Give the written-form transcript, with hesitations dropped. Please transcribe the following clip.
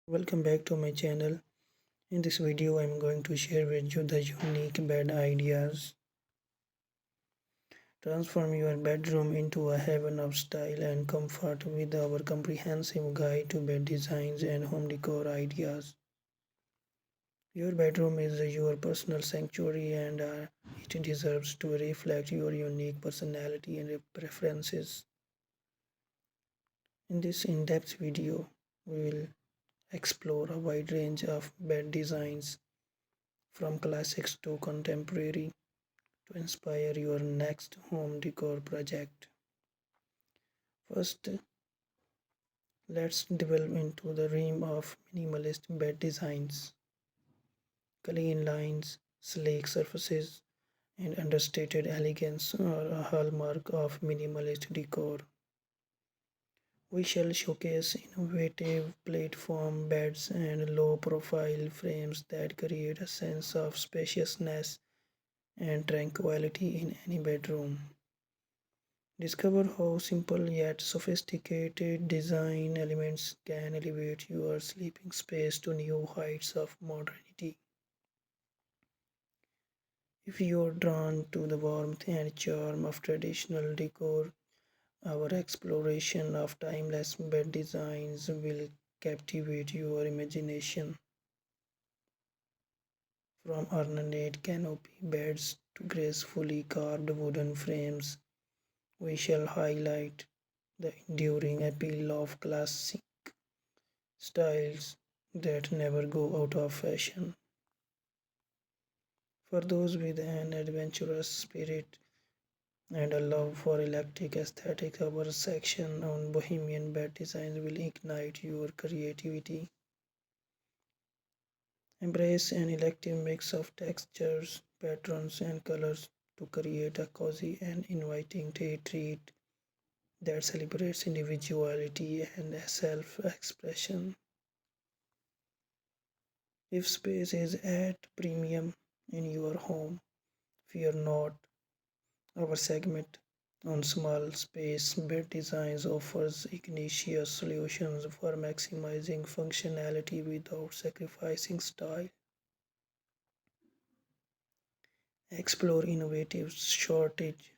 Welcome back to my channel. In this video, I'm going to share with you the unique bed ideas. Transform your bedroom into a heaven of style and comfort with our comprehensive guide to bed designs and home decor ideas. Your bedroom is your personal sanctuary and it deserves to reflect your unique personality and preferences. In this in-depth video, we will explore a wide range of bed designs from classics to contemporary to inspire your next home decor project. First, let's delve into the realm of minimalist bed designs. Clean lines, sleek surfaces, and understated elegance are a hallmark of minimalist decor. We shall showcase innovative platform beds and low profile frames that create a sense of spaciousness and tranquility in any bedroom. Discover how simple yet sophisticated design elements can elevate your sleeping space to new heights of modernity. If you're drawn to the warmth and charm of traditional decor, our exploration of timeless bed designs will captivate your imagination. From ornate canopy beds to gracefully carved wooden frames, we shall highlight the enduring appeal of classic styles that never go out of fashion. For those with an adventurous spirit and a love for eclectic aesthetic, our section on bohemian bed designs will ignite your creativity. Embrace an eclectic mix of textures, patterns, and colors to create a cozy and inviting treat that celebrates individuality and self expression. If space is at premium in your home, fear not. Our segment on small space bed designs offers ingenious solutions for maximizing functionality without sacrificing style. Explore innovative shortage